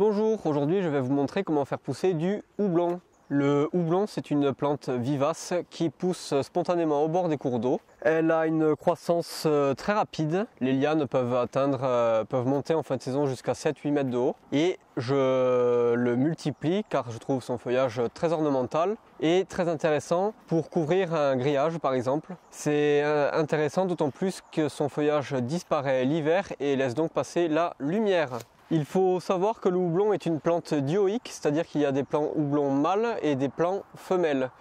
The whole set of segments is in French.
Bonjour, aujourd'hui je vais vous montrer comment faire pousser du houblon. Le houblon, c'est une plante vivace qui pousse spontanément au bord des cours d'eau. Elle a une croissance très rapide. Les lianes peuvent monter en fin de saison jusqu'à 7-8 mètres de haut. Et je le multiplie car je trouve son feuillage très ornemental et très intéressant pour couvrir un grillage par exemple. C'est intéressant d'autant plus que son feuillage disparaît l'hiver et laisse donc passer la lumière. Il faut savoir que le houblon est une plante dioïque, c'est-à-dire qu'il y a des plants houblon mâles et des plants femelles.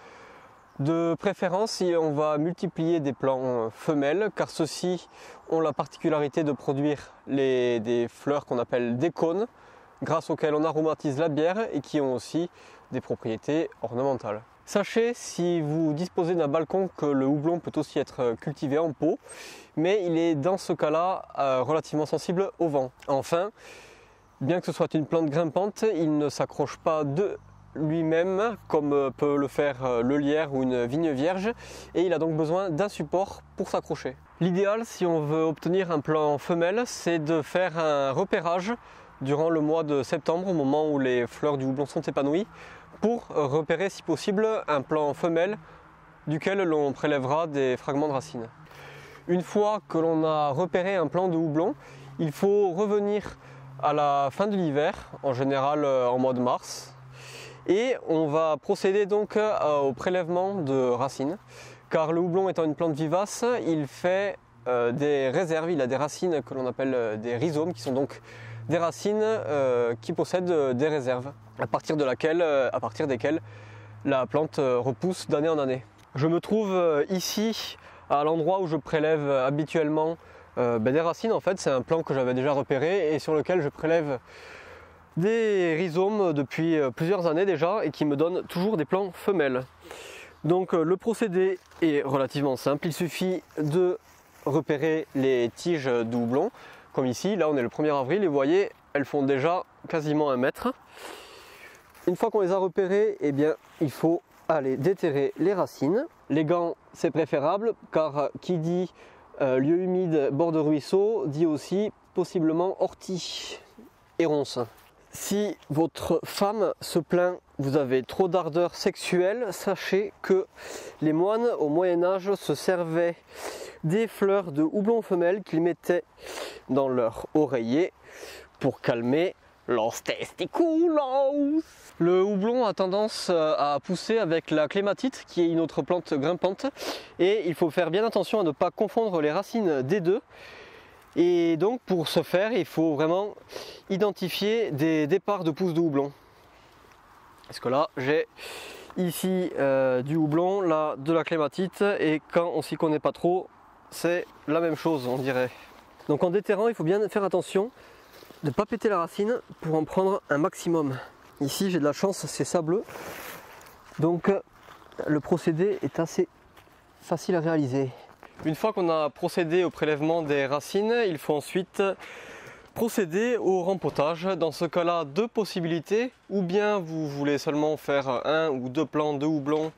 De préférence, on va multiplier des plants femelles car ceux-ci ont la particularité de produire des fleurs qu'on appelle des cônes, grâce auxquelles on aromatise la bière et qui ont aussi des propriétés ornementales. Sachez, si vous disposez d'un balcon, que le houblon peut aussi être cultivé en pot, mais il est dans ce cas-là relativement sensible au vent. Enfin, bien que ce soit une plante grimpante, il ne s'accroche pas de lui-même comme peut le faire le lierre ou une vigne vierge, et il a donc besoin d'un support pour s'accrocher. L'idéal, si on veut obtenir un plant femelle, c'est de faire un repérage durant le mois de septembre, au moment où les fleurs du houblon sont épanouies, pour repérer si possible un plant femelle duquel l'on prélèvera des fragments de racines. Une fois que l'on a repéré un plant de houblon, il faut revenir à la fin de l'hiver, en général en mois de mars, et on va procéder donc au prélèvement de racines, car le houblon étant une plante vivace, il fait des réserves, il a des racines que l'on appelle des rhizomes, qui sont donc des racines qui possèdent des réserves, à partir desquelles la plante repousse d'année en année. Je me trouve ici à l'endroit où je prélève habituellement des racines. En fait, c'est un plant que j'avais déjà repéré et sur lequel je prélève des rhizomes depuis plusieurs années déjà et qui me donnent toujours des plants femelles. Donc le procédé est relativement simple, il suffit de repérer les tiges de houblon, comme ici. Là on est le 1er avril et vous voyez, elles font déjà quasiment 1 mètre. Une fois qu'on les a repérées, eh bien, il faut aller déterrer les racines. Les gants, c'est préférable car qui dit lieu humide, bord de ruisseau, dit aussi possiblement ortie et ronces. Si votre femme se plaint, vous avez trop d'ardeur sexuelle, sachez que les moines au Moyen-Âge se servaient des fleurs de houblon femelle qu'ils mettaient dans leur oreiller pour calmer los testiculos. Le houblon a tendance à pousser avec la clématite, qui est une autre plante grimpante, et il faut faire bien attention à ne pas confondre les racines des deux. Et donc pour ce faire, il faut vraiment identifier des départs de pousses de houblon. Parce que là, j'ai ici du houblon, là de la clématite, et quand on s'y connaît pas trop, c'est la même chose, on dirait. Donc en déterrant, il faut bien faire attention de ne pas péter la racine pour en prendre un maximum. Ici, j'ai de la chance, c'est sableux, donc le procédé est assez facile à réaliser. Une fois qu'on a procédé au prélèvement des racines, il faut ensuite procéder au rempotage. Dans ce cas-là, 2 possibilités. Ou bien vous voulez seulement faire 1 ou 2 plants de houblon.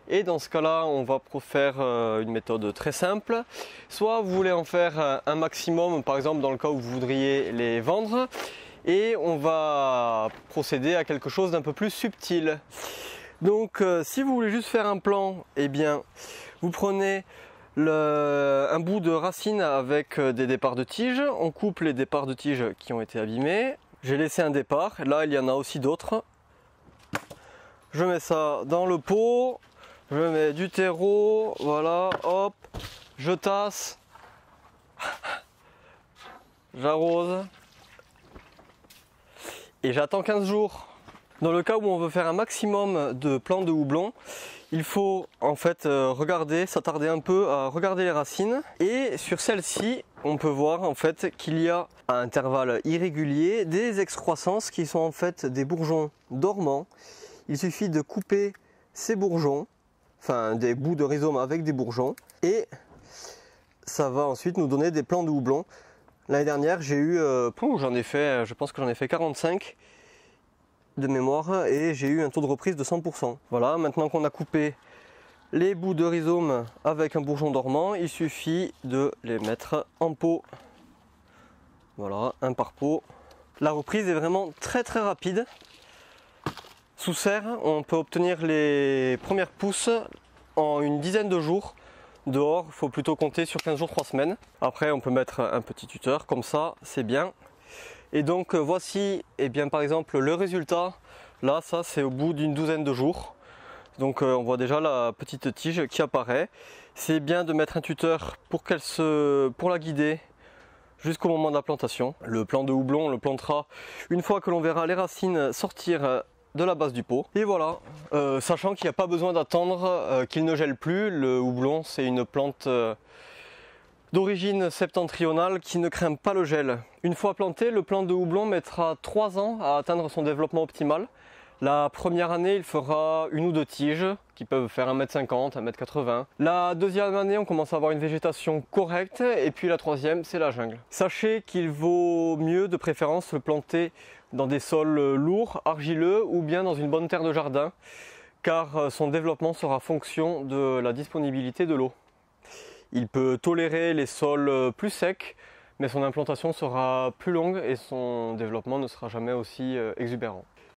Et dans ce cas-là, on va faire une méthode très simple. Soit vous voulez en faire un maximum, par exemple dans le cas où vous voudriez les vendre. Et on va procéder à quelque chose d'un peu plus subtil. Donc si vous voulez juste faire un plant, eh bien vous prenez un bout de racine avec des départs de tiges. On coupe les départs de tiges qui ont été abîmés. J'ai laissé un départ, là il y en a aussi d'autres. Je mets ça dans le pot, je mets du terreau, voilà, hop, je tasse, j'arrose et j'attends 15 jours. Dans le cas où on veut faire un maximum de plants de houblon, il faut en fait s'attarder un peu à regarder les racines. Et sur celles-ci, on peut voir en fait qu'il y a à intervalles irréguliers des excroissances qui sont en fait des bourgeons dormants. Il suffit de couper ces bourgeons, enfin des bouts de rhizome avec des bourgeons, et ça va ensuite nous donner des plants de houblon. L'année dernière, j'ai eu, je pense que j'en ai fait 45 de mémoire et j'ai eu un taux de reprise de 100%. Voilà, maintenant qu'on a coupé les bouts de rhizome avec un bourgeon dormant, il suffit de les mettre en pot. Voilà, un par pot. La reprise est vraiment très rapide. Sous serre, on peut obtenir les premières pousses en une dizaine de jours. Dehors, il faut plutôt compter sur 15 jours, 3 semaines. Après, on peut mettre un petit tuteur, comme ça, c'est bien. Et donc, voici, par exemple, le résultat. Là, ça, c'est au bout d'une douzaine de jours. Donc, on voit déjà la petite tige qui apparaît. C'est bien de mettre un tuteur pour la guider jusqu'au moment de la plantation. Le plant de houblon, on le plantera une fois que l'on verra les racines sortir de la base du pot. Et voilà, sachant qu'il n'y a pas besoin d'attendre qu'il ne gèle plus. Le houblon, c'est une plante d'origine septentrionale qui ne craint pas le gel. Une fois planté, le plant de houblon mettra 3 ans à atteindre son développement optimal. La première année, il fera 1 ou 2 tiges qui peuvent faire 1,50 m, 1,80 m. La deuxième année, on commence à avoir une végétation correcte. Et puis la troisième, c'est la jungle. Sachez qu'il vaut mieux de préférence le planter dans des sols lourds, argileux ou bien dans une bonne terre de jardin, car son développement sera fonction de la disponibilité de l'eau. Il peut tolérer les sols plus secs, mais son implantation sera plus longue et son développement ne sera jamais aussi exubérant.